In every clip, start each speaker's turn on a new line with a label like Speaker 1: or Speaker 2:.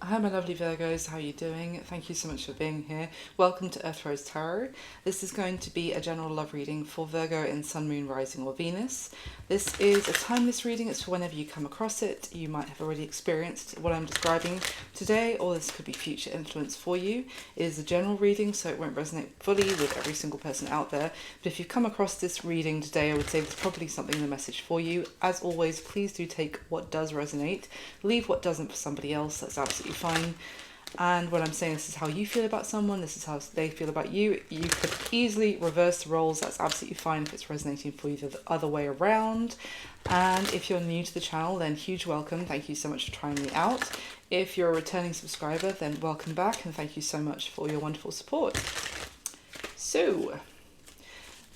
Speaker 1: Hi my lovely Virgos, how are you doing? Thank you so much for being here. Welcome to Earth Rose Tarot. This is going to be a general love reading for Virgo in Sun, Moon, Rising or Venus. This is a timeless reading, it's for whenever you come across it. You might have already experienced what I'm describing today, or this could be future influence for you. It is a general reading, so it won't resonate fully with every single person out there. But if you've come across this reading today, I would say there's probably something in the message for you. As always, please do take what does resonate. Leave what doesn't for somebody else, that's absolutely fine. And when I'm saying this is how you feel about someone, this is how they feel about you, you could easily reverse the roles. That's absolutely fine if it's resonating for you the other way around. And if you're new to the channel, then huge welcome. Thank you so much for trying me out. If you're a returning subscriber, then welcome back and thank you so much for your wonderful support. So,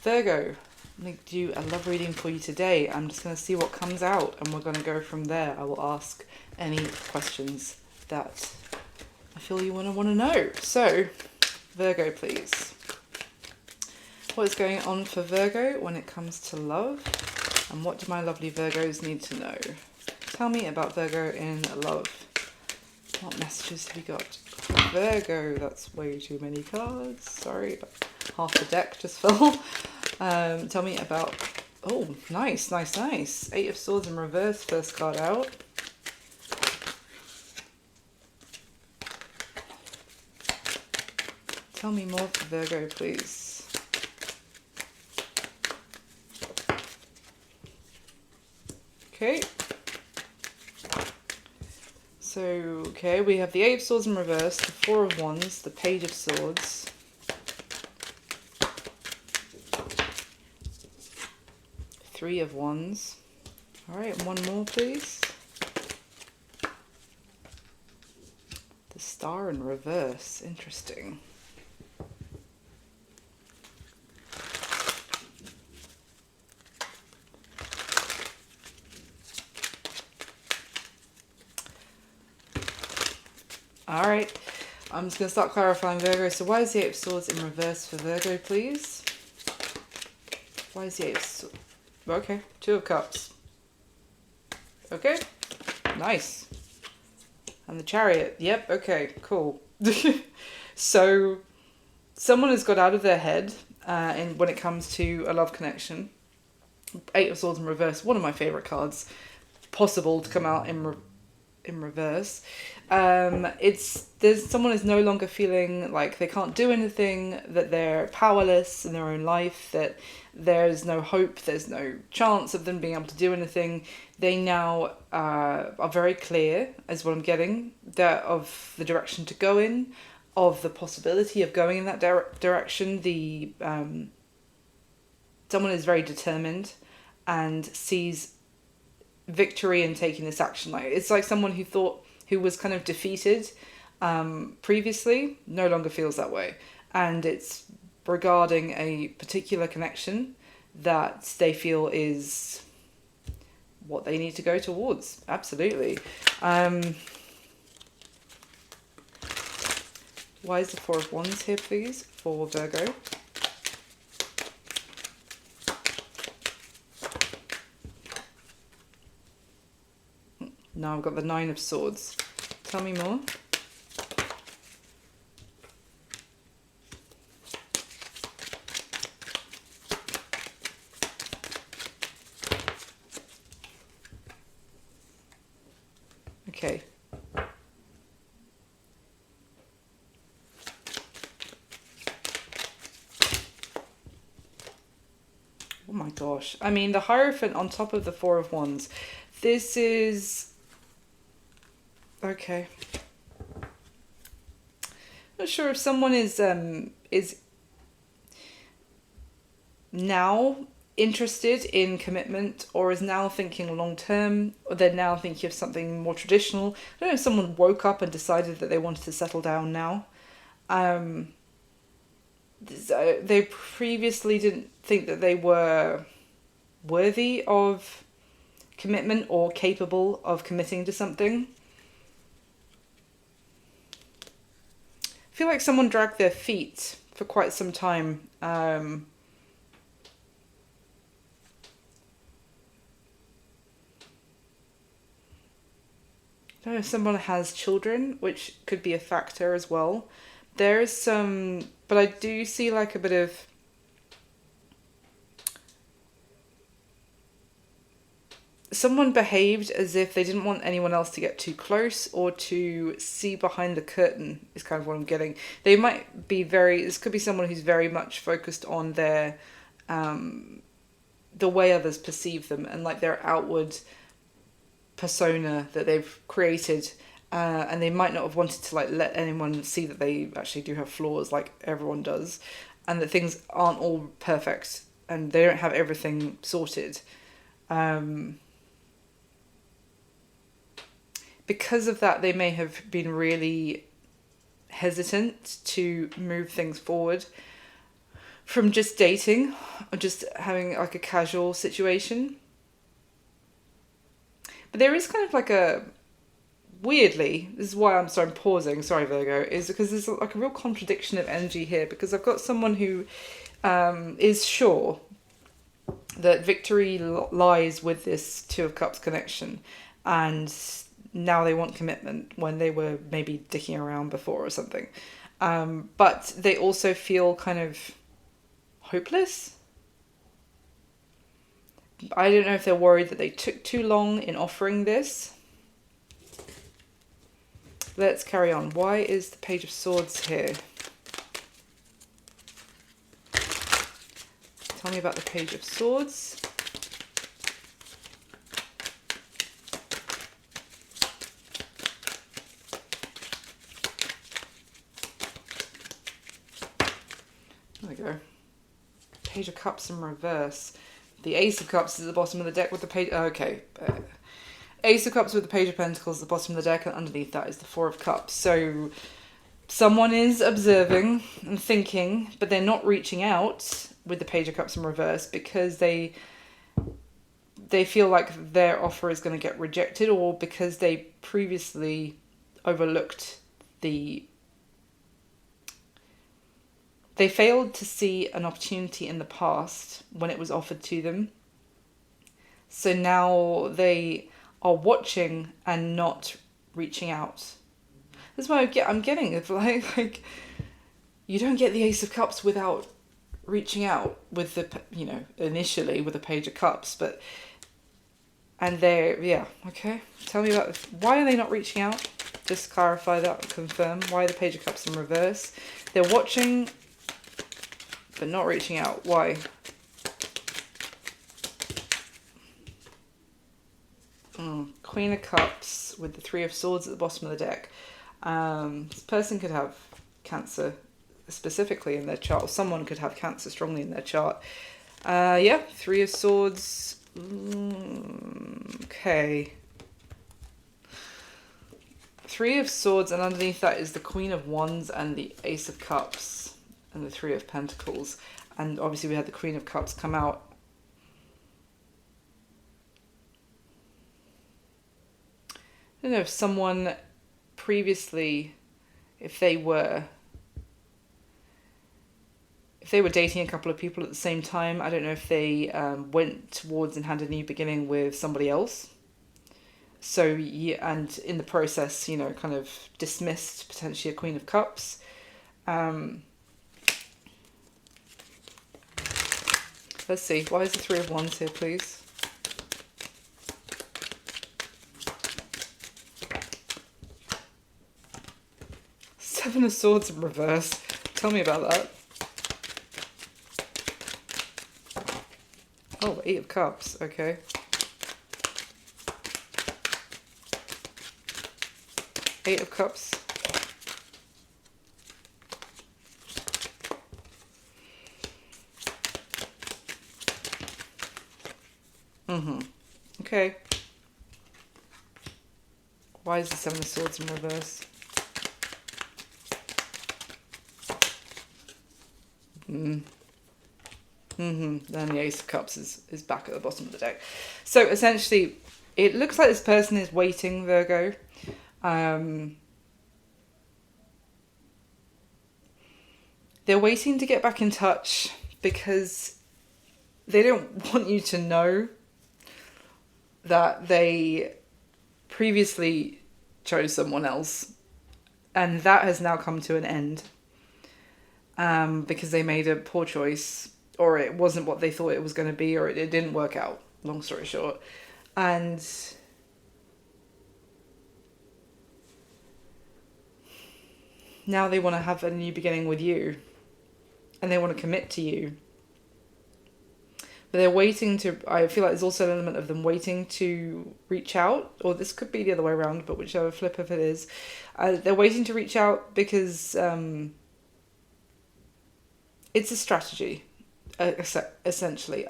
Speaker 1: Virgo, I'm going to do a love reading for you today. I'm just going to see what comes out and we're going to go from there. I will ask any questions that I feel you want to know. So, Virgo, please. What is going on for Virgo when it comes to love? And what do my lovely Virgos need to know? Tell me about Virgo in love. What messages have you got for Virgo? That's way too many cards. Sorry, but half the deck just fell. Tell me about... Oh, nice, nice, nice. 8 of Swords in reverse, first card out. Tell me more for Virgo, please. Okay. So, okay, we have the 8 of Swords in reverse, the 4 of Wands, the Page of Swords. Three of Wands. Alright, and one more, please. The Star in reverse. Interesting. Alright, I'm just going to start clarifying Virgo. So why is the 8 of Swords in reverse for Virgo, please? Why is the 8 of Swords... Okay, 2 of Cups. Okay, nice. And the Chariot. Yep, okay, cool. So, someone has got out of their head when it comes to a love connection. 8 of Swords in reverse, one of my favourite cards possible to come out in reverse. Someone is no longer feeling like they can't do anything, that they're powerless in their own life, that there's no hope, there's no chance of them being able to do anything. They now are very clear, as what I'm getting, of the direction to go in, of the possibility of going in that direction. Someone is very determined and sees victory in taking this action. Like, it's like someone who was kind of defeated previously no longer feels that way, and it's regarding a particular connection that they feel is what they need to go towards. Absolutely. Why is the 4 of Wands here, please, for Virgo? Now I've got the 9 of Swords. Tell me more. Okay. Oh my gosh. I mean, the Hierophant on top of the 4 of Wands. This is... Okay. Not sure if someone is now interested in commitment, or is now thinking long term, or they're now thinking of something more traditional. I don't know if someone woke up and decided that they wanted to settle down now. They previously didn't think that they were worthy of commitment or capable of committing to something. I feel like someone dragged their feet for quite some time. I don't know if someone has children, which could be a factor as well. There is some, but I do see like a bit of someone behaved as if they didn't want anyone else to get too close or to see behind the curtain is kind of what I'm getting. They might be this could be someone who's very much focused on their, the way others perceive them and like their outward persona that they've created. And they might not have wanted to like let anyone see that they actually do have flaws like everyone does. And that things aren't all perfect and they don't have everything sorted. Because of that, they may have been really hesitant to move things forward from just dating or just having like a casual situation. But there is kind of like a, weirdly, this is why I'm pausing, sorry Virgo, is because there's like a real contradiction of energy here, because I've got someone who is sure that victory lies with this Two of Cups connection, and now they want commitment when they were maybe dicking around before or something. But they also feel kind of hopeless. I don't know if they're worried that they took too long in offering this. Let's carry on. Why is the Page of Swords here? Tell me about the Page of Swords. There we go. Page of Cups in reverse. The Ace of Cups is at the bottom of the deck with the Page... Okay. Ace of Cups with the Page of Pentacles at the bottom of the deck, and underneath that is the Four of Cups. So someone is observing and thinking, but they're not reaching out with the Page of Cups in reverse because they feel like their offer is going to get rejected, or because they previously overlooked they failed to see an opportunity in the past when it was offered to them. So now they are watching and not reaching out. That's why I'm getting it. Like you don't get the Ace of Cups without reaching out with the, initially with the Page of Cups, and okay. Tell me about why are they not reaching out? Just clarify that and confirm why the Page of Cups in reverse. They're watching but not reaching out. Why? Queen of Cups with the Three of Swords at the bottom of the deck. This person could have Cancer specifically in their chart, or someone could have Cancer strongly in their chart. Three of Swords. Okay. Three of Swords, and underneath that is the Queen of Wands and the Ace of Cups and the Three of Pentacles. And obviously we had the Queen of Cups come out. I don't know if someone previously, if they were dating a couple of people at the same time, I don't know if they went towards and had a new beginning with somebody else. So, yeah, and in the process, kind of dismissed potentially a Queen of Cups. Let's see. Why is the Three of Wands here, please? Seven of Swords in reverse. Tell me about that. Oh, Eight of Cups. Okay. Eight of Cups. Okay. Why is the Seven of Swords in reverse? Then the Ace of Cups is back at the bottom of the deck. So essentially, it looks like this person is waiting, Virgo. They're waiting to get back in touch because they don't want you to know that they previously chose someone else. And that has now come to an end. Because they made a poor choice, or it wasn't what they thought it was going to be, or it didn't work out, long story short. And now they want to have a new beginning with you, and they want to commit to you. But they're waiting to, I feel like there's also an element of them waiting to reach out, or this could be the other way around, but whichever flip of it is. They're waiting to reach out because it's a strategy, essentially.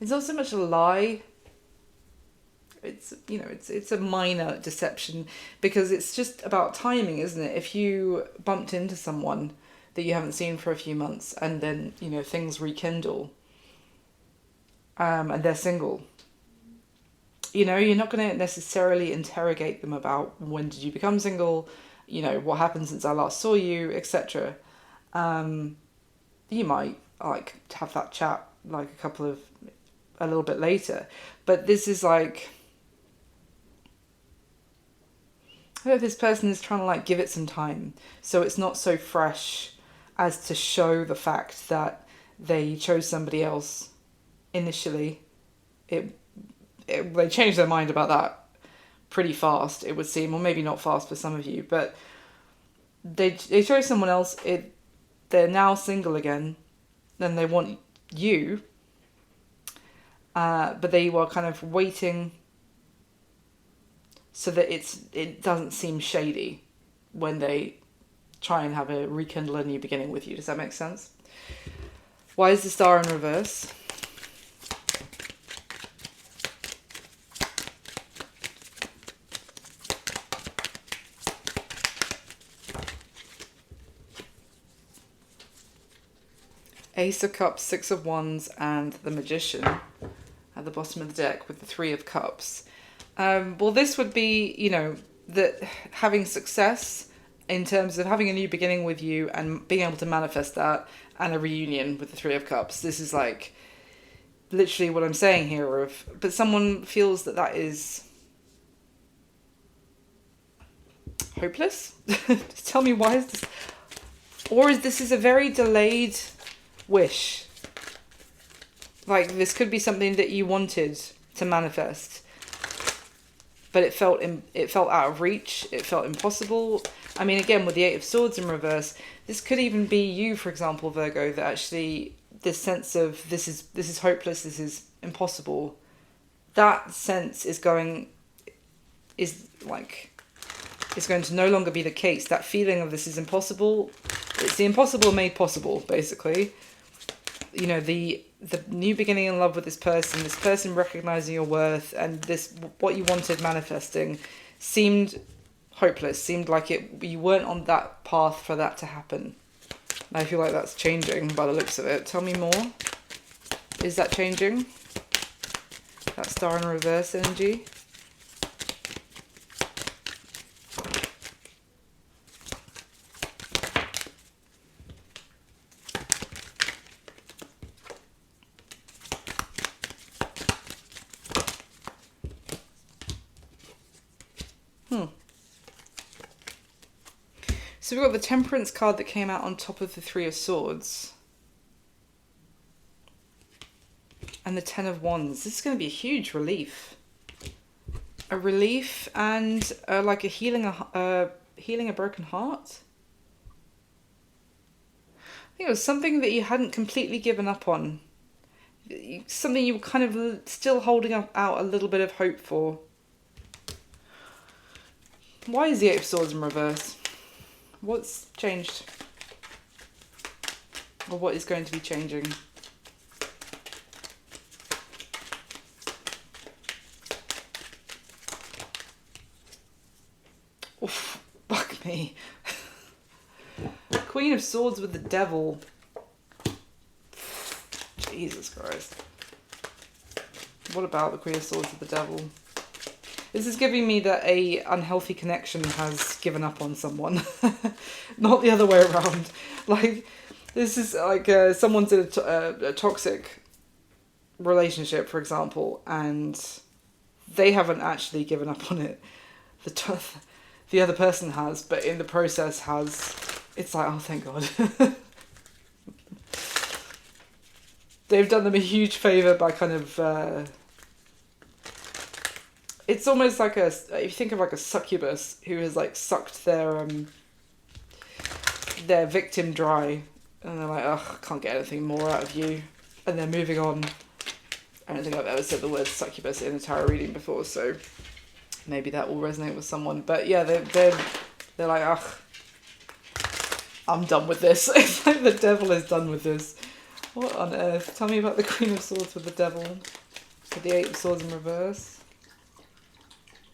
Speaker 1: It's not so much a lie. It's, it's a minor deception, because it's just about timing, isn't it? If you bumped into someone that you haven't seen for a few months, and then, things rekindle, and they're single, you're not going to necessarily interrogate them about when did you become single, what happened since I last saw you, etc. You might have that chat a little bit later, but this is like, I don't know if this person is trying to give it some time, so it's not so fresh as to show the fact that they chose somebody else initially. They changed their mind about that pretty fast, it would seem, or maybe not fast for some of you, but they chose someone else. They're now single again, and they want you, but they were kind of waiting so that it doesn't seem shady when they try and rekindle a new beginning with you. Does that make sense? Why is the star in reverse? Ace of Cups, Six of Wands, and the Magician at the bottom of the deck with the Three of Cups. Well, this would be, that having success in terms of having a new beginning with you and being able to manifest that, and a reunion with the Three of Cups. This is literally what I'm saying here. But someone feels that is hopeless. Tell me, why is this? Or is this a very delayed wish? This could be something that you wanted to manifest, but it felt out of reach. It felt impossible. I mean, again, with the Eight of Swords in reverse, this could even be you, for example, Virgo, that actually this sense of this is hopeless, this is impossible. That sense is going to no longer be the case. That feeling of this is impossible. It's the impossible made possible, basically. The new beginning in love with this person recognizing your worth, and what you wanted manifesting seemed hopeless, seemed like you weren't on that path for that to happen. And I feel like that's changing by the looks of it. Tell me more. Is that changing? That star in reverse energy? So we've got the Temperance card that came out on top of the Three of Swords. And the Ten of Wands. This is going to be a huge relief. A relief and a healing a broken heart. I think it was something that you hadn't completely given up on. Something you were kind of still holding out a little bit of hope for. Why is the Eight of Swords in reverse? What's changed? Or what is going to be changing? Oof, fuck me. Queen of Swords with the Devil. Jesus Christ. What about the Queen of Swords with the Devil? This is giving me that a unhealthy connection has given up on someone. Not the other way around. This is someone's in a toxic relationship, for example, and they haven't actually given up on it. the other person has, but in the process has. It's like, oh, thank God. They've done them a huge favour by kind of... it's almost like if you think of like a succubus who has like sucked their victim dry, and they're like, oh, I can't get anything more out of you, and they're moving on. I don't think I've ever said the word succubus in a tarot reading before, so maybe that will resonate with someone. But yeah, they're like, ugh, I'm done with this. It's like the devil is done with this. What on earth? Tell me about the Queen of Swords with the devil. With the Eight of Swords in reverse.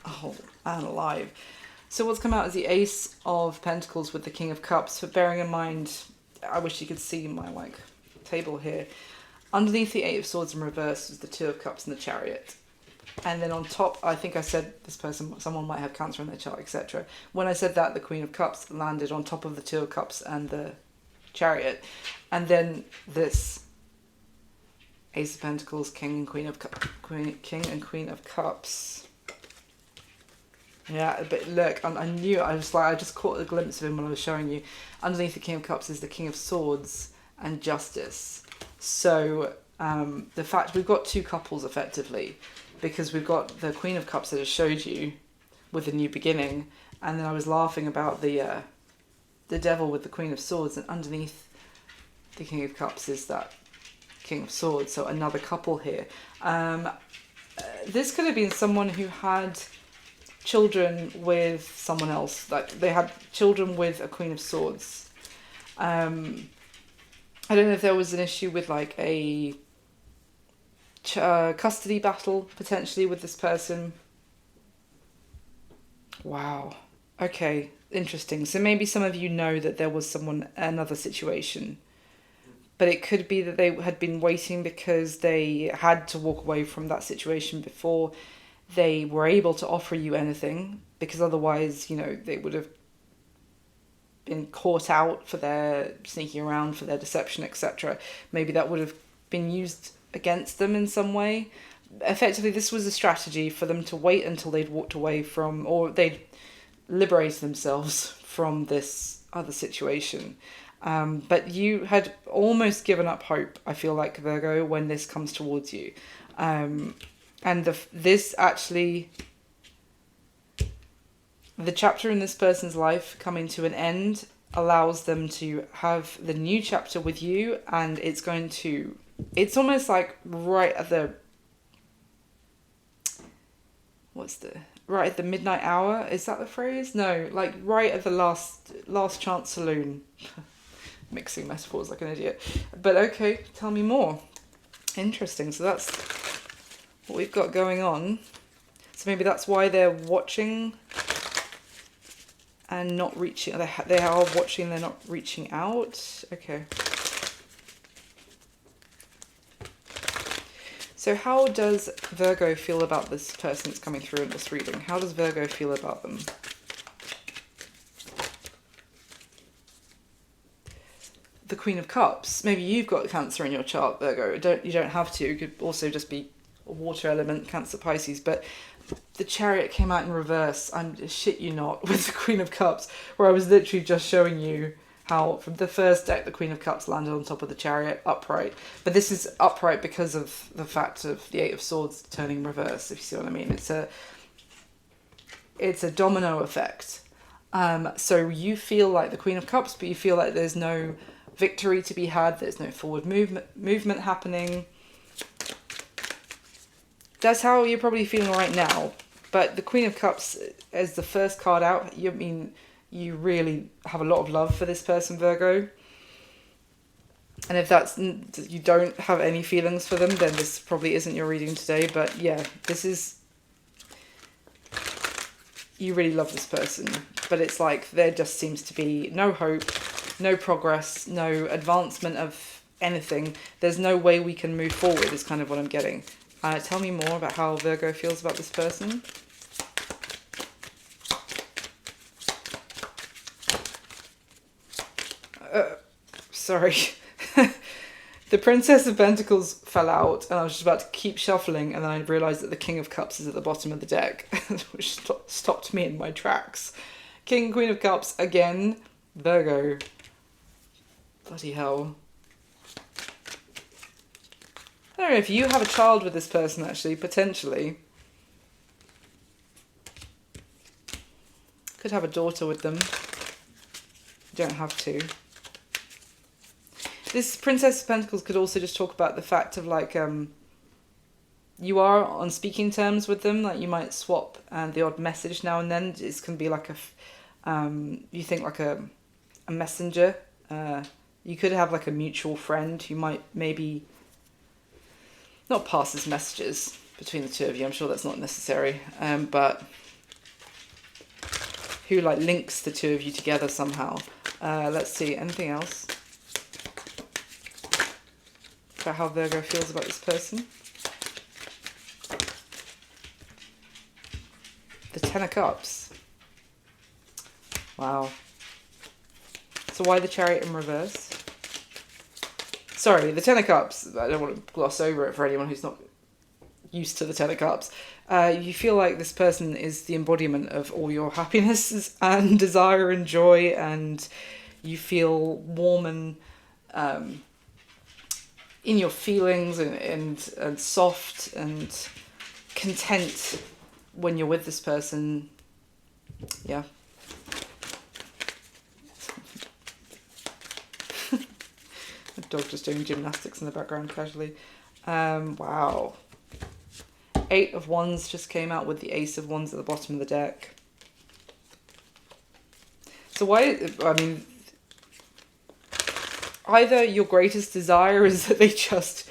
Speaker 1: Oh, and alive. So what's come out is the Ace of Pentacles with the King of Cups. But bearing in mind, I wish you could see my like table here. Underneath the Eight of Swords in reverse is the Two of Cups and the Chariot. And then on top, I think I said this person, someone might have Cancer in their chart, etc. When I said that, the Queen of Cups landed on top of the Two of Cups and the Chariot. And then this Ace of Pentacles, King and Queen of Cups. Yeah, but look, I knew, I just caught a glimpse of him when I was showing you. Underneath the King of Cups is the King of Swords and Justice. So the fact we've got two couples effectively, because we've got the Queen of Cups that I showed you with the new beginning, and then I was laughing about the devil with the Queen of Swords, and underneath the King of Cups is that King of Swords, so another couple here. This could have been someone who had children with someone else, like they had children with a Queen of Swords. I don't know if there was an issue with like a custody battle potentially with this person. Wow. Okay, interesting. So maybe some of you know that there was another situation, but it could be that they had been waiting because they had to walk away from that situation before they were able to offer you anything, because otherwise, you know, they would have been caught out for their sneaking around, for their deception, etc. Maybe that would have been used against them in some way. Effectively, this was a strategy for them to wait until they'd walked away from, or they'd liberated themselves from this other situation. But you had almost given up hope, I feel like, Virgo, when this comes towards you. And this actually, the chapter in this person's life coming to an end allows them to have the new chapter with you, and it's almost like right at the midnight hour, is that the phrase? No, like right at the last chance saloon. Mixing metaphors like an idiot. But okay, tell me more. Interesting. So that's what we've got going on. So maybe that's why they're watching and not reaching. They are watching, they're not reaching out. Okay. So how does Virgo feel about this person that's coming through in this reading? How does Virgo feel about them? The Queen of Cups. Maybe you've got Cancer in your chart, Virgo. You don't have to. It could also just be a water element, Cancer, Pisces. But the Chariot came out in reverse. I'm shit you not, with the Queen of Cups, where I was literally just showing you how from the first deck the Queen of Cups landed on top of the Chariot upright. But this is upright because of the fact of the Eight of Swords turning reverse, if you see what I mean. It's a domino effect. So you feel like the Queen of Cups, but you feel like there's no victory to be had, there's no forward movement happening. That's how you're probably feeling right now. But the Queen of Cups, as the first card out, you really have a lot of love for this person, Virgo. And if you don't have any feelings for them, then this probably isn't your reading today. But yeah, you really love this person. But it's like there just seems to be no hope, no progress, no advancement of anything. There's no way we can move forward is kind of what I'm getting. Tell me more about how Virgo feels about this person. Sorry. The Princess of Pentacles fell out, and I was just about to keep shuffling, and then I realised that the King of Cups is at the bottom of the deck, which stopped me in my tracks. King, Queen of Cups, again, Virgo. Bloody hell. I don't know if you have a child with this person, actually, potentially. Could have a daughter with them. You don't have to. This Princess of Pentacles could also just talk about the fact of, like, you are on speaking terms with them. Like, you might swap the odd message now and then. It can be like you think like a messenger. You could have like a mutual friend who might maybe not pass as messages between the two of you. I'm sure that's not necessary. But who like links the two of you together somehow. Let's see, anything else about how Virgo feels about this person? The Ten of Cups. Wow. So why the Chariot in reverse? Sorry, the Ten of Cups. I don't want to gloss over it for anyone who's not used to the Ten of Cups. You feel like this person is the embodiment of all your happiness and desire and joy, and you feel warm and in your feelings and soft and content when you're with this person. Yeah. The dog just doing gymnastics in the background casually. Wow. Eight of Wands just came out with the Ace of Wands at the bottom of the deck. So why, I mean, either your greatest desire is that they just,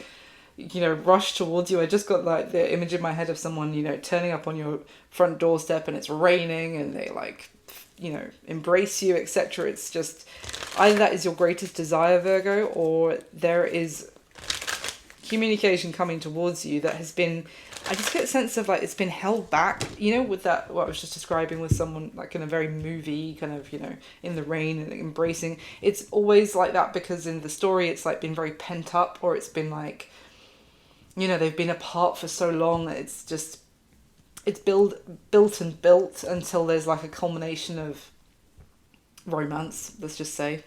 Speaker 1: you know, rush towards you. I just got like the image in my head of someone, you know, turning up on your front doorstep and it's raining and they like, you know, embrace you, etc. It's just, either that is your greatest desire, Virgo, or there is communication coming towards you that has been, I just get a sense of like it's been held back, you know, with that, what I was just describing with someone like in a very movie kind of, you know, in the rain and embracing. It's always like that because in the story it's like been very pent up, or it's been like, you know, they've been apart for so long that it's just, it's built until there's like a culmination of romance, let's just say.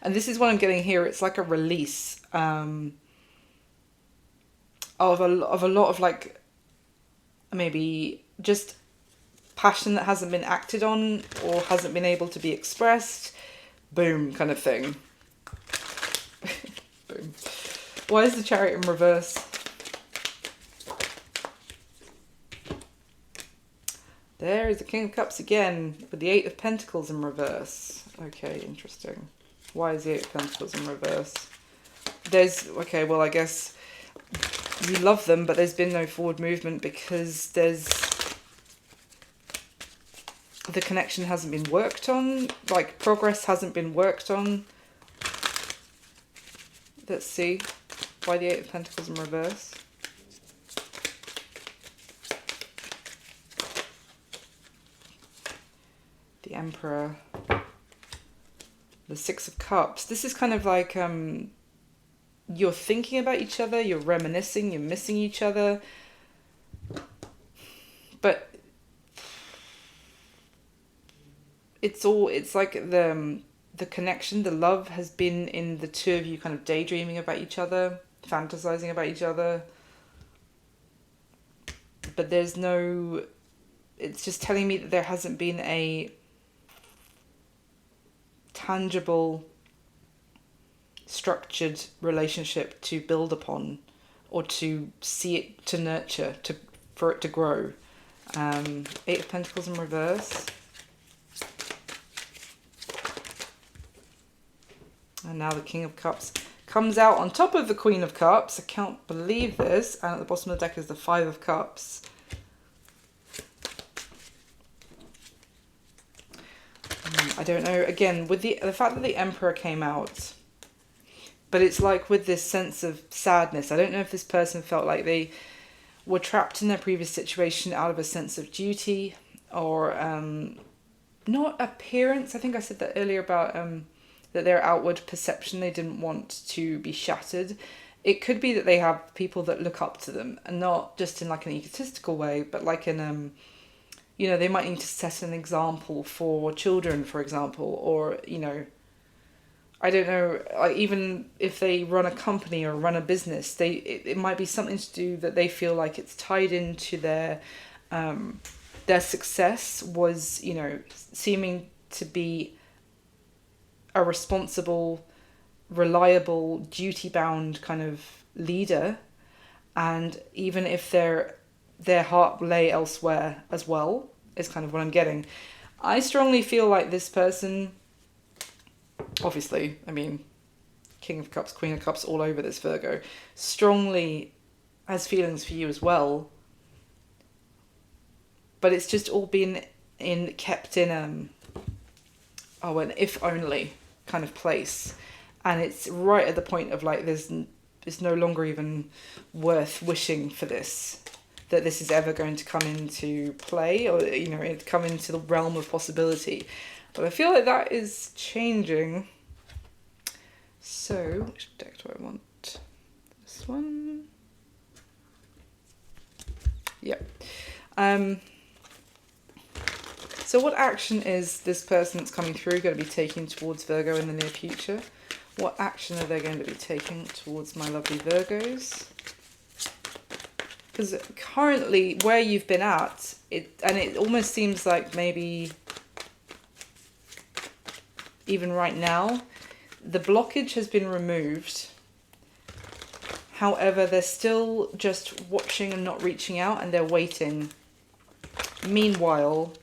Speaker 1: And this is what I'm getting here. It's like a release of a lot of like maybe just passion that hasn't been acted on or hasn't been able to be expressed. Boom, kind of thing. Boom. Why is the Chariot in reverse? There is the King of Cups again with the Eight of Pentacles in reverse. Okay, interesting. Why is the Eight of Pentacles in reverse? There's, okay, well, I guess you love them, but there's been no forward movement because there's, the connection hasn't been worked on, like progress hasn't been worked on. Let's see why the Eight of Pentacles in reverse. The Emperor. The Six of Cups. This is kind of like you're thinking about each other, you're reminiscing, you're missing each other. But it's like the connection, the love has been in the two of you kind of daydreaming about each other, fantasizing about each other. But there's no, it's just telling me that there hasn't been a tangible, structured relationship to build upon or to see it, to nurture, for it to grow. Eight of Pentacles in reverse. And now the King of Cups comes out on top of the Queen of Cups. I can't believe this. And at the bottom of the deck is the Five of Cups. I don't know. Again, with the fact that the Emperor came out, but it's like with this sense of sadness. I don't know if this person felt like they were trapped in their previous situation out of a sense of duty or not appearance. I think I said that earlier about that their outward perception, they didn't want to be shattered. It could be that they have people that look up to them, and not just in like an egotistical way, but like in you know, they might need to set an example for children, for example, or, you know, I don't know, like even if they run a company or run a business, it might be something to do that they feel like it's tied into their success was, you know, seeming to be a responsible, reliable, duty-bound kind of leader. And even if their heart lay elsewhere as well, is kind of what I'm getting. I strongly feel like this person, obviously, I mean, King of Cups, Queen of Cups all over this Virgo, strongly has feelings for you as well. But it's just all been kept in an if only kind of place. And it's right at the point of like, it's no longer even worth wishing for this, that this is ever going to come into play, or, you know, it come into the realm of possibility. But I feel like that is changing. So, which deck do I want? This one? Yep. So what action is this person that's coming through going to be taking towards Virgo in the near future? What action are they going to be taking towards my lovely Virgos? Because currently, where you've been at, it almost seems like maybe even right now, the blockage has been removed. However, they're still just watching and not reaching out, and they're waiting. Meanwhile,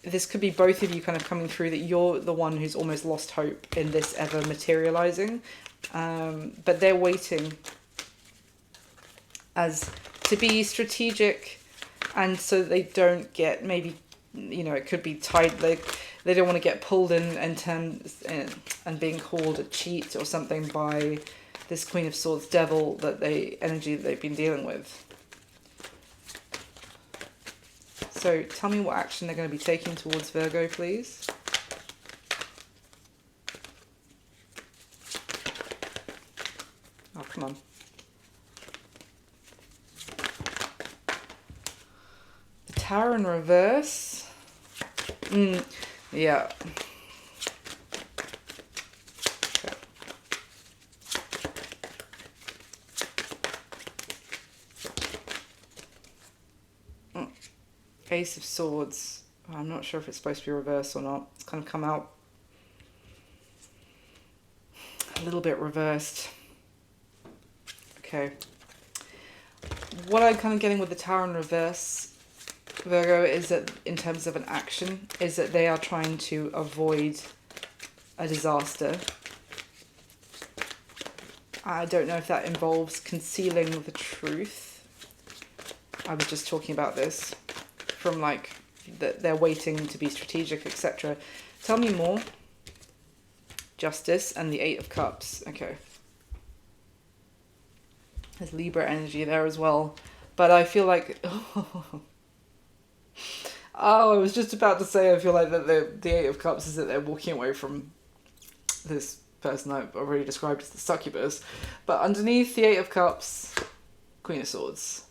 Speaker 1: this could be both of you kind of coming through, that you're the one who's almost lost hope in this ever materializing. But they're waiting as to be strategic, and so they don't get, maybe, you know, it could be tied, they don't want to get pulled in terms and being called a cheat or something by this Queen of Swords devil energy that they've been dealing with. So tell me what action they're going to be taking towards Virgo, please. Oh, come on. The Tower in reverse. Yeah. Ace of Swords. I'm not sure if it's supposed to be reversed or not. It's kind of come out a little bit reversed. Okay. What I'm kind of getting with the Tower in reverse, Virgo, is that in terms of an action, is that they are trying to avoid a disaster. I don't know if that involves concealing the truth. I was just talking about this. From like that they're waiting to be strategic, etc. Tell me more. Justice and the Eight of Cups. Okay. There's Libra energy there as well. But I feel like... Oh, I was just about to say, I feel like that the Eight of Cups is that they're walking away from this person I've already described as the succubus. But underneath the Eight of Cups, Queen of Swords.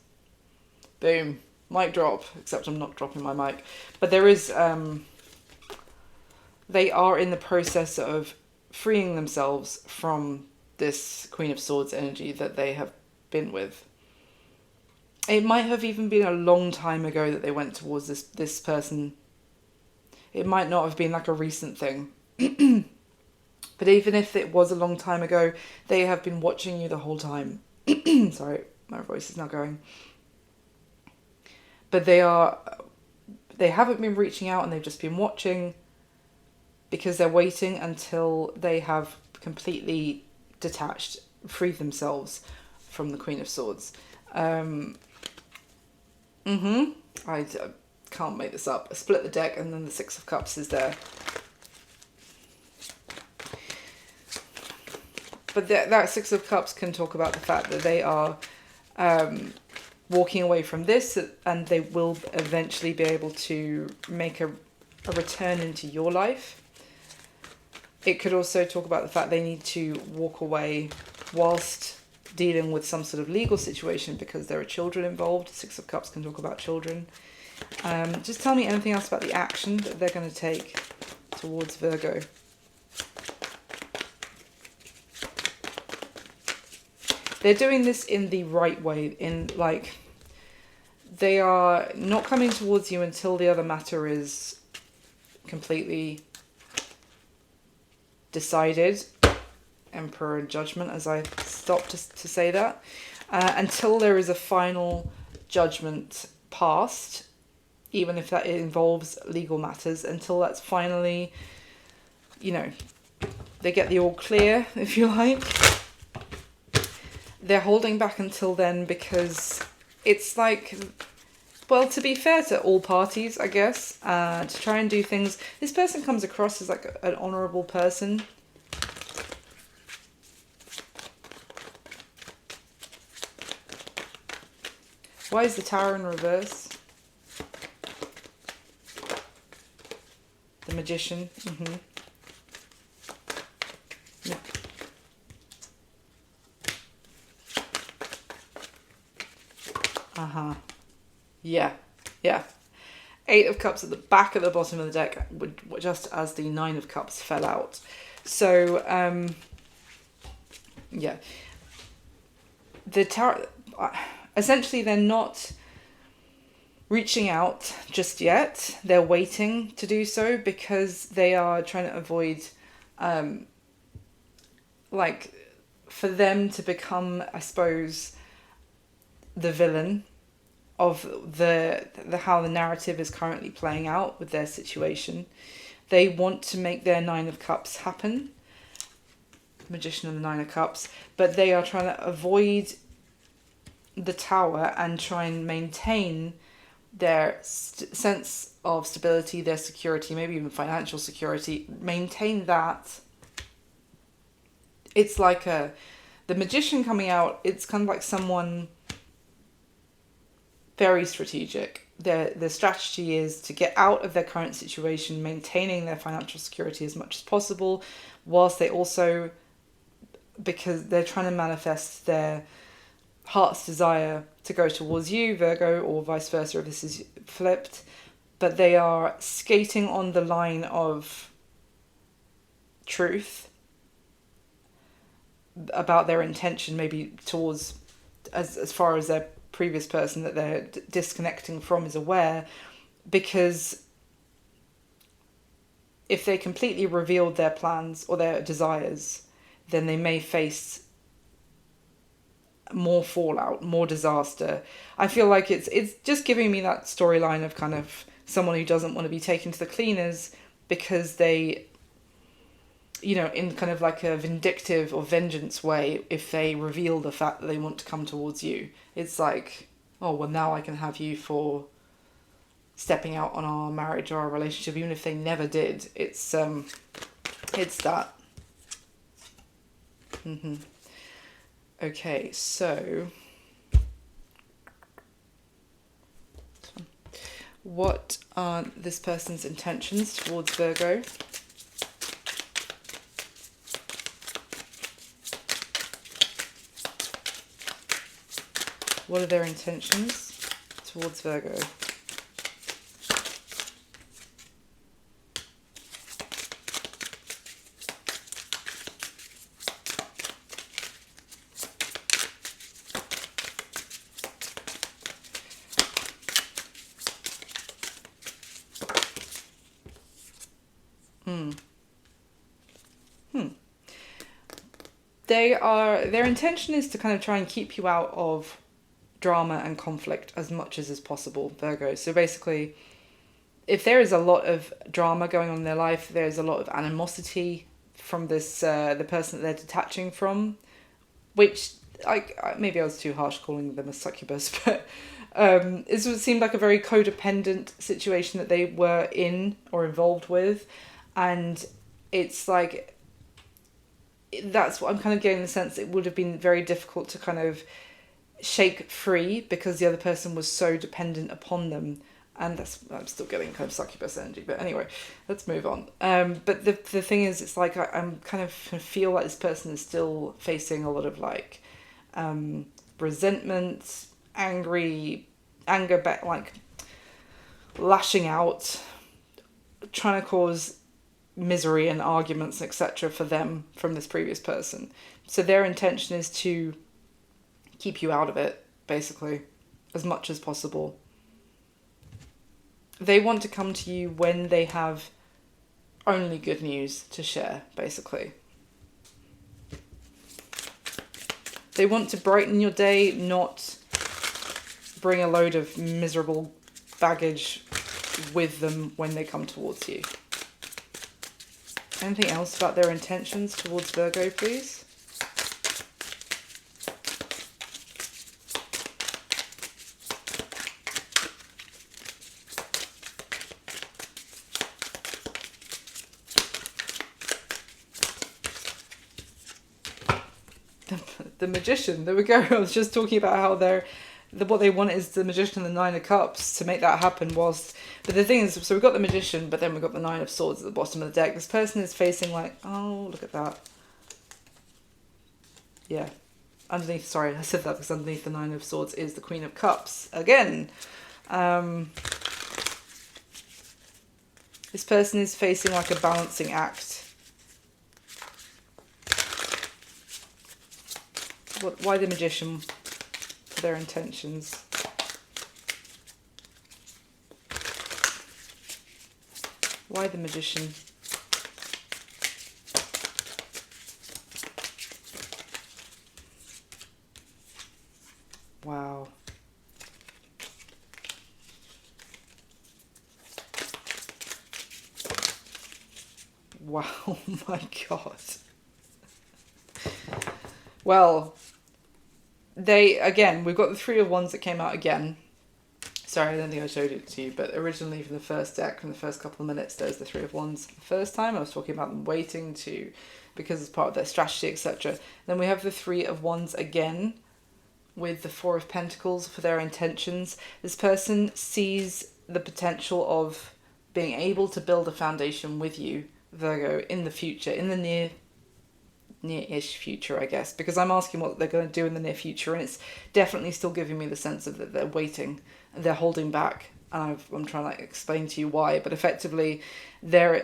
Speaker 1: Boom. Mic drop, except I'm not dropping my mic. But there is, they are in the process of freeing themselves from this Queen of Swords energy that they have been with. It might have even been a long time ago that they went towards this person. It might not have been like a recent thing. But even if it was a long time ago, they have been watching you the whole time. Sorry, my voice is now going. But they haven't been reaching out, and they've just been watching because they're waiting until they have completely detached, freed themselves from the Queen of Swords. I can't make this up. I split the deck, and then the Six of Cups is there. But that Six of Cups can talk about the fact that they are... walking away from this, and they will eventually be able to make a return into your life. It could also talk about the fact they need to walk away whilst dealing with some sort of legal situation because there are children involved. Six of Cups can talk about children. Just tell me anything else about the action that they're going to take towards Virgo. They're doing this in the right way, in like, they are not coming towards you until the other matter is completely decided. Emperor and Judgment, as I stopped to say that. Until there is a final judgment passed, even if that involves legal matters, until that's finally, you know, they get the all clear, if you like. They're holding back until then because it's like, well, to be fair to all parties, I guess, to try and do things. This person comes across as like an honourable person. Why is the Tower in reverse? The Magician. Yeah. Eight of Cups at the back at the bottom of the deck, just as the Nine of Cups fell out. So, yeah. The Tower... essentially, they're not reaching out just yet. They're waiting to do so because they are trying to avoid, like, for them to become, I suppose, the villain of the how the narrative is currently playing out with their situation. They want to make their Nine of Cups happen. Magician and the Nine of Cups. But they are trying to avoid the Tower and try and maintain their sense of stability, their security, maybe even financial security. Maintain that. It's like the Magician coming out, it's kind of like someone very strategic. Their strategy is to get out of their current situation, maintaining their financial security as much as possible, whilst they also, because they're trying to manifest their heart's desire to go towards you, Virgo, or vice versa if this is flipped, but they are skating on the line of truth about their intention, maybe towards as far as their previous person that they're disconnecting from is aware, because if they completely revealed their plans or their desires, then they may face more fallout, more disaster. I feel like it's just giving me that storyline of kind of someone who doesn't want to be taken to the cleaners because they, you know, in kind of like a vindictive or vengeance way, if they reveal the fact that they want to come towards you, it's like, oh, well, now I can have you for stepping out on our marriage or our relationship, even if they never did. It's that. Okay, so what are this person's intentions towards Virgo? What are their intentions towards Virgo? Their intention is to kind of try and keep you out of drama and conflict as much as is possible, Virgo. So basically, if there is a lot of drama going on in their life, there's a lot of animosity from this the person that they're detaching from, which maybe I was too harsh calling them a succubus, but it seemed like a very codependent situation that they were in or involved with, and it's like, that's what I'm kind of getting the sense it would have been very difficult to kind of shake free because the other person was so dependent upon them. And I'm still getting kind of succubus energy, but anyway, let's move on. But the thing is, it's like I'm kind of feel like this person is still facing a lot of like resentment, anger, back, like lashing out, trying to cause misery and arguments, etc., for them from this previous person. So their intention is to keep you out of it, basically, as much as possible. They want to come to you when they have only good news to share, basically. They want to brighten your day, not bring a load of miserable baggage with them when they come towards you. Anything else about their intentions towards Virgo, please? The Magician, there we go. I was just talking about how what they want is the Magician and the Nine of Cups to make that happen but the thing is, so we've got the Magician, but then we've got the Nine of Swords at the bottom of the deck. This person is facing like, oh, look at that. Yeah. Underneath, sorry, I said that because underneath the Nine of Swords is the Queen of Cups. Again. This person is facing like a balancing act. Why the Magician for their intentions? Why the Magician? Wow. Wow, oh my God. Well, we've got the Three of Wands that came out again. Sorry, I don't think I showed it to you, but originally from the first deck, from the first couple of minutes, there's the Three of Wands. The first time I was talking about them waiting because it's part of their strategy, etc. Then we have the Three of Wands again with the Four of Pentacles for their intentions. This person sees the potential of being able to build a foundation with you, Virgo, in the future, in the near-ish future, I guess, because I'm asking what they're going to do in the near future, and it's definitely still giving me the sense of that they're waiting and they're holding back, and I'm trying to explain to you why, but effectively they're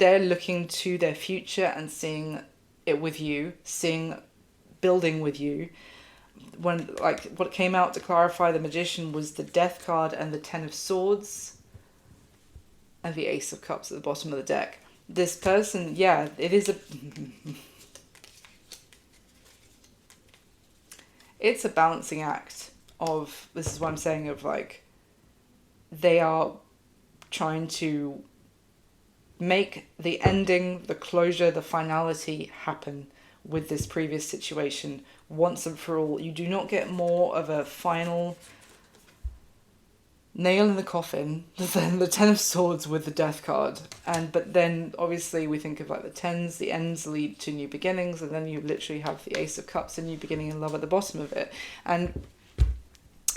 Speaker 1: looking to their future and seeing it with you, building with you. When, like, what came out to clarify the Magician was the Death card and the Ten of Swords and the Ace of Cups at the bottom of the deck. This person, yeah, it is it's a balancing act of, this is what I'm saying, of like, they are trying to make the ending, the closure, the finality happen with this previous situation once and for all. You do not get more of a final nail in the coffin than the Ten of Swords with the Death card. But then obviously we think of like the tens, the ends lead to new beginnings, and then you literally have the Ace of Cups, a new beginning in love at the bottom of it. And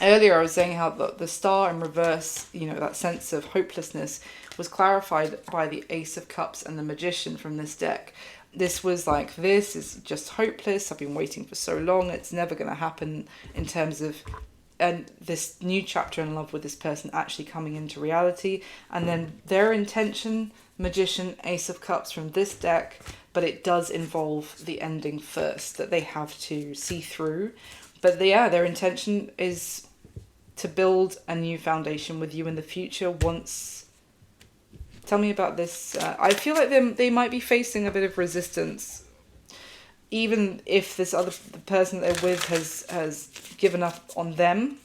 Speaker 1: earlier I was saying how the Star in reverse, that sense of hopelessness was clarified by the Ace of Cups and the Magician from this deck. This was like, this is just hopeless, I've been waiting for so long, it's never going to happen, in terms of this new chapter in love with this person actually coming into reality. And then their intention, Magician, Ace of Cups from this deck, but it does involve the ending first that they have to see through. But their intention is to build a new foundation with you in the future once. Tell me about this. I feel like they might be facing a bit of resistance, even if this other the person they're with has given up on them.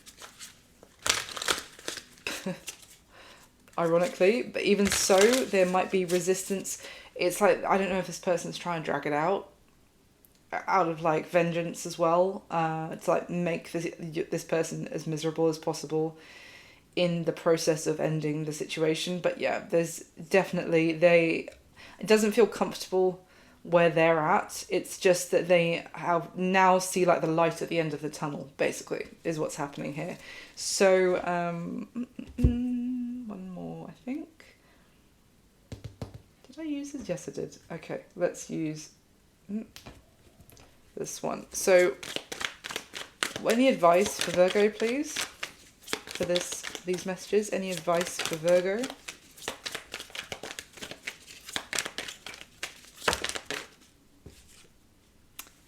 Speaker 1: Ironically, but even so, there might be resistance. It's like, I don't know if this person's trying to drag it out of like vengeance as well. To like make this person as miserable as possible in the process of ending the situation. But yeah, there's definitely, it doesn't feel comfortable where they're at. It's just that they have now see like the light at the end of the tunnel, basically, is what's happening here. So, one more, I think. Did I use this? Yes, I did. Okay, let's use this one. So, any advice for Virgo, please? For these messages, any advice for Virgo?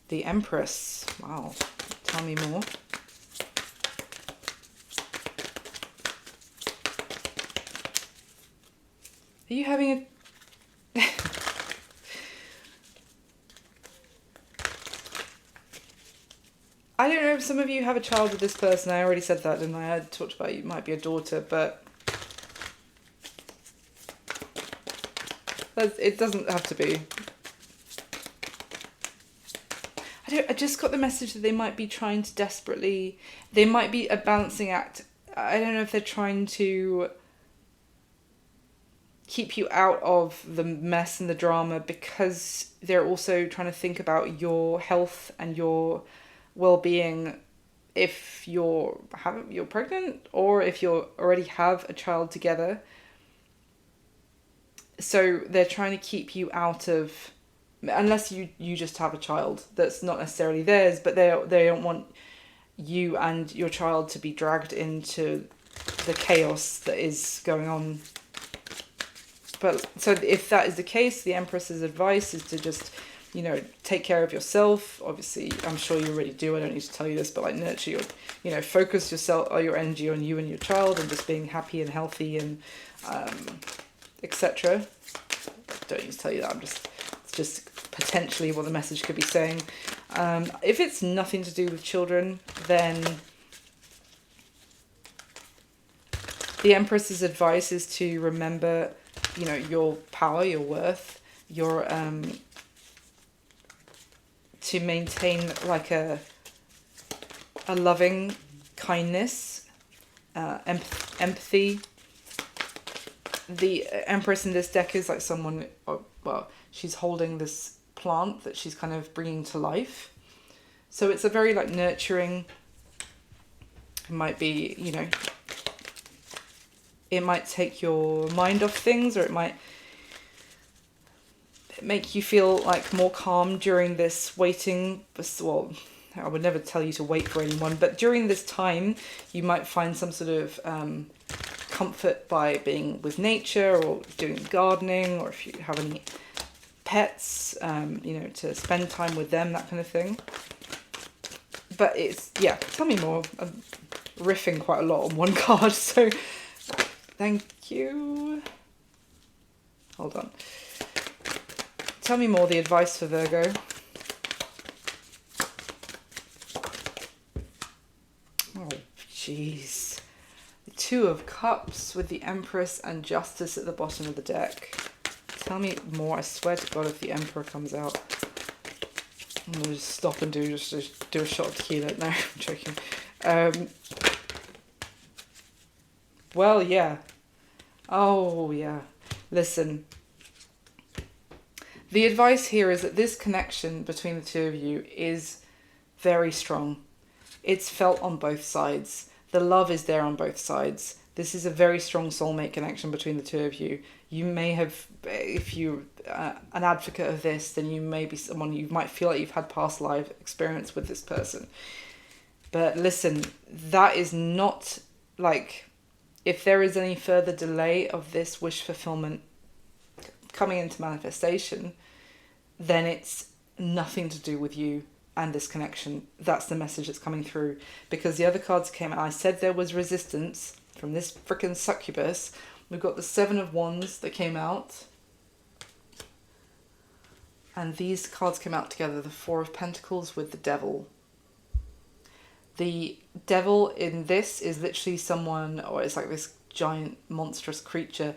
Speaker 1: The Empress. Wow. Tell me more. Are you having a... I don't know if some of you have a child with this person. I already said that, didn't I? I talked about it might be a daughter, but it doesn't have to be. I just got the message that they might be trying to desperately... They might be a balancing act. I don't know if they're trying to keep you out of the mess and the drama, because they're also trying to think about your health and your well-being if you're pregnant, or if you already have a child together. So they're trying to keep you out of... Unless you just have a child that's not necessarily theirs, but they don't want you and your child to be dragged into the chaos that is going on. But so if that is the case, the Empress's advice is to just, take care of yourself. Obviously, I'm sure you already do. I don't need to tell you this, but like nurture your, focus yourself or your energy on you and your child, and just being happy and healthy and etc. Don't need to tell you that. It's just potentially what the message could be saying. If it's nothing to do with children, then the Empress's advice is to remember, your power, your worth, your to maintain like a loving kindness, empathy. The Empress in this deck is like someone, she's holding this plant that she's kind of bringing to life. So it's a very like nurturing, it might be, it might take your mind off things, or it might make you feel like more calm during this waiting. Well, I would never tell you to wait for anyone, but during this time you might find some sort of comfort by being with nature, or doing gardening, or if you have any pets, to spend time with them, that kind of thing. But tell me more. I'm riffing quite a lot on one card, so thank you. Hold on. Tell me more, the advice for Virgo. Oh, jeez. The Two of Cups with the Empress and Justice at the bottom of the deck. Tell me more. I swear to God, if the Emperor comes out, I'm going to just stop and do a shot of tequila. No, I'm joking. Well, yeah. Oh, yeah. Listen. The advice here is that this connection between the two of you is very strong. It's felt on both sides. The love is there on both sides. This is a very strong soulmate connection between the two of you. You may have, if you're an advocate of this, then you may be someone, you might feel like you've had past life experience with this person. But listen, that is not like, if there is any further delay of this wish fulfillment coming into manifestation, then it's nothing to do with you and this connection. That's the message that's coming through. Because the other cards came out, I said there was resistance from this freaking succubus. We've got the Seven of Wands that came out. And these cards came out together, the Four of Pentacles with the Devil. The Devil in this is literally someone, or it's like this giant monstrous creature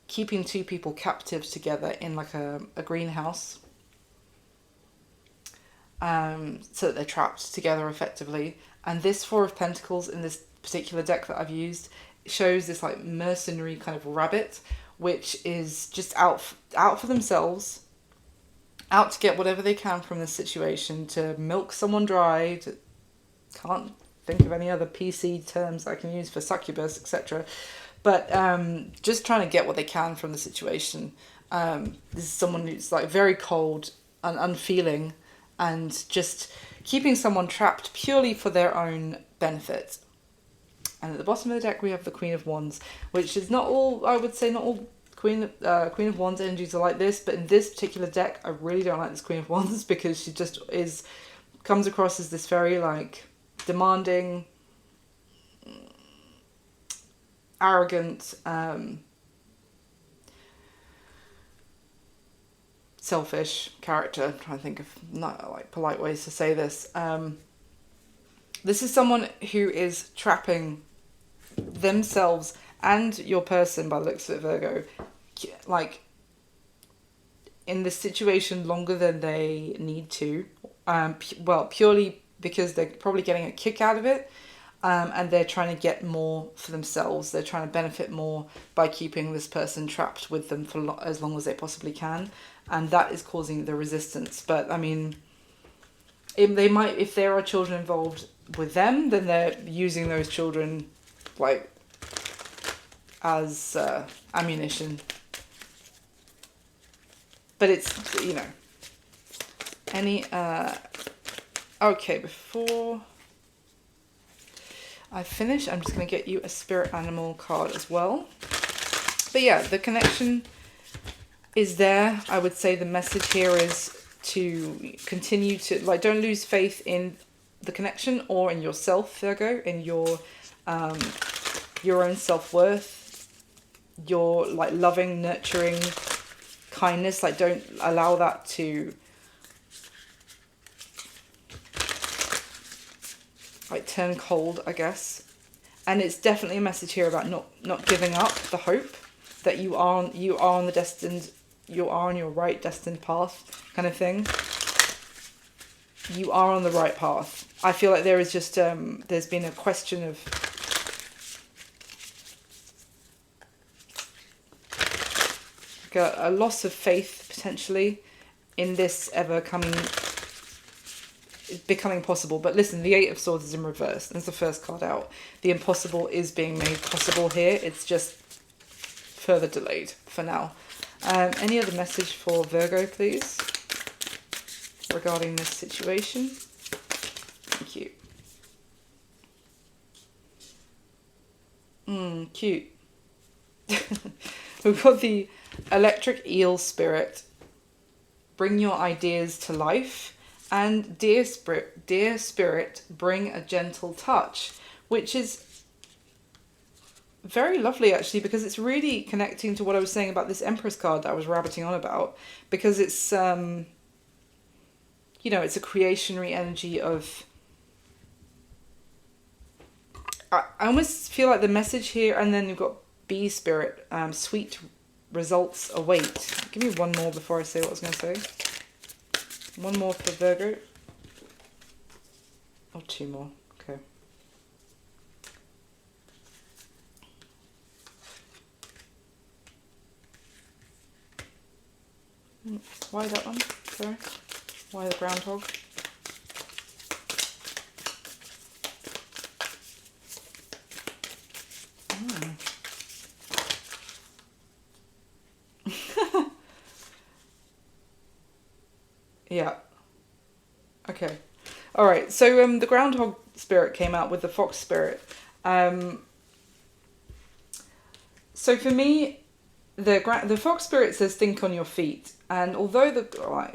Speaker 1: keeping two people captive together in like a greenhouse, so that they're trapped together effectively. And this Four of Pentacles in this particular deck that I've used shows this like mercenary kind of rabbit, which is just out for themselves, out to get whatever they can from this situation, to milk someone dry, can't think of any other PC terms I can use for succubus, etc. But just trying to get what they can from the situation. This is someone who's like very cold and unfeeling, and just keeping someone trapped purely for their own benefit. And at the bottom of the deck we have the Queen of Wands, which is not all, I would say, not all Queen of Wands energies are like this, but in this particular deck I really don't like this Queen of Wands, because she just comes across as this very like demanding, arrogant, selfish character. I'm trying to think of not like polite ways to say this. This is someone who is trapping themselves and your person, by the looks of it, Virgo, like in this situation longer than they need to. Well, purely because they're probably getting a kick out of it, and they're trying to get more for themselves. They're trying to benefit more by keeping this person trapped with them for as long as they possibly can, and that is causing the resistance. But I mean, if there are children involved with them, then they're using those children like as ammunition. But it's, you know, any okay, before I finish, I'm just going to get you a spirit animal card as well. But yeah, the connection is there. I would say the message here is to continue to, like, don't lose faith in the connection or in yourself, Virgo, in your own self-worth, your like loving, nurturing kindness. Like, don't allow that to like turn cold, I guess. And it's definitely a message here about not giving up the hope that you are on your right destined path, kind of thing. You are on the right path. I feel like there is just there's been a question of like a loss of faith potentially in this ever becoming possible. But listen, the Eight of Swords is in reverse. That's the first card out. The impossible is being made possible here. It's just further delayed for now. Any other message for Virgo, please, regarding this situation? Thank you. Cute. We've got the electric eel spirit. Bring your ideas to life. And dear spirit, bring a gentle touch, which is very lovely actually, because it's really connecting to what I was saying about this Empress card that I was rabbiting on about, because it's you know, it's a creationary energy of, I almost feel like the message here, and then you've got bee spirit, sweet results await. Give me one more before I say what I was going to say. One more for Virgo. Or two more. Okay. Why that one? Sorry. Why the groundhog? Yeah. Okay. All right. So the groundhog spirit came out with the fox spirit. So for me, the fox spirit says think on your feet, and although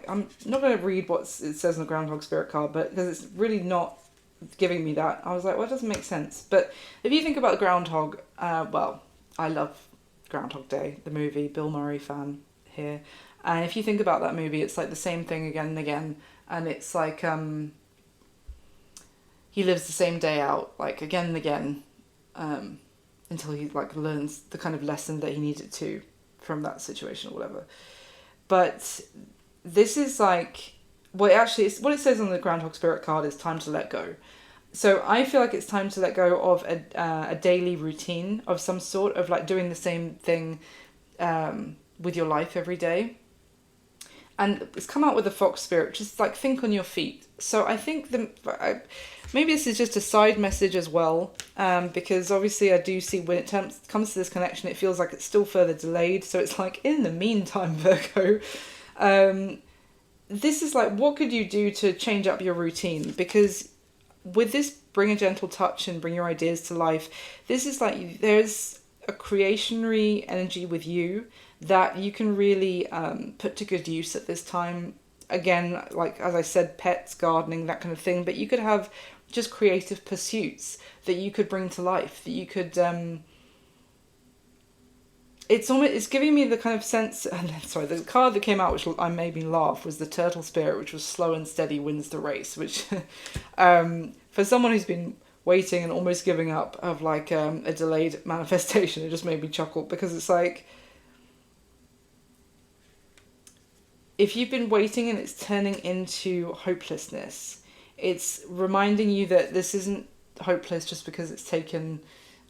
Speaker 1: I'm not going to read what it says in the groundhog spirit card, but because it's really not giving me that, I was like, well, it doesn't make sense. But if you think about the groundhog, well, I love Groundhog Day, the movie. Bill Murray fan here. And if you think about that movie, it's like the same thing again and again. And it's like he lives the same day out, like again and again, until he like learns the kind of lesson that he needed to from that situation or whatever. But this is like, well, actually, what it says on the Groundhog Spirit card is time to let go. So I feel like it's time to let go of a daily routine of some sort, of like doing the same thing with your life every day. And it's come out with the fox spirit, which is like, think on your feet. So I think maybe this is just a side message as well, because obviously I do see when it comes to this connection, it feels like it's still further delayed. So it's like, in the meantime, Virgo, this is like, what could you do to change up your routine? Because with this bring a gentle touch and bring your ideas to life, this is like, there's a creationary energy with you that you can really put to good use at this time. Again, like as I said, pets, gardening, that kind of thing, but you could have just creative pursuits that you could bring to life, that you could it's giving me the kind of sense, and sorry, the card that came out which made me laugh was the turtle spirit, which was slow and steady wins the race, which for someone who's been waiting and almost giving up of like a delayed manifestation, it just made me chuckle, because it's like, if you've been waiting and it's turning into hopelessness, it's reminding you that this isn't hopeless just because it's taken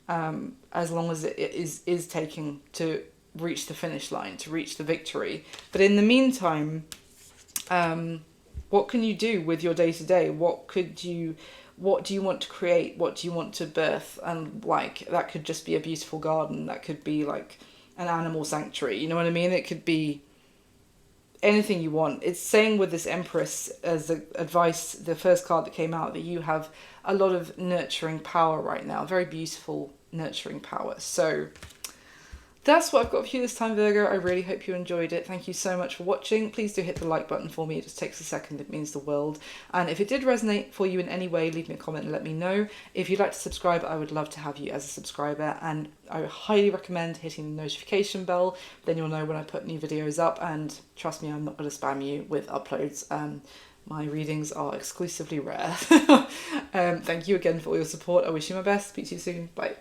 Speaker 1: as long as it is taking to reach the finish line, to reach the victory. But in the meantime, what can you do with your day-to-day? What do you want to create? What do you want to birth? And like, that could just be a beautiful garden. That could be like an animal sanctuary. You know what I mean? It could be anything you want. It's saying with this Empress as the advice, the first card that came out, that you have a lot of nurturing power right now, very beautiful nurturing power. So that's what I've got for you this time, Virgo. I really hope you enjoyed it. Thank you so much for watching. Please do hit the like button for me. It just takes a second. It means the world. And if it did resonate for you in any way, leave me a comment and let me know. If you'd like to subscribe, I would love to have you as a subscriber. And I highly recommend hitting the notification bell. Then you'll know when I put new videos up. And trust me, I'm not going to spam you with uploads. My readings are exclusively rare. Thank you again for all your support. I wish you my best. Speak to you soon. Bye.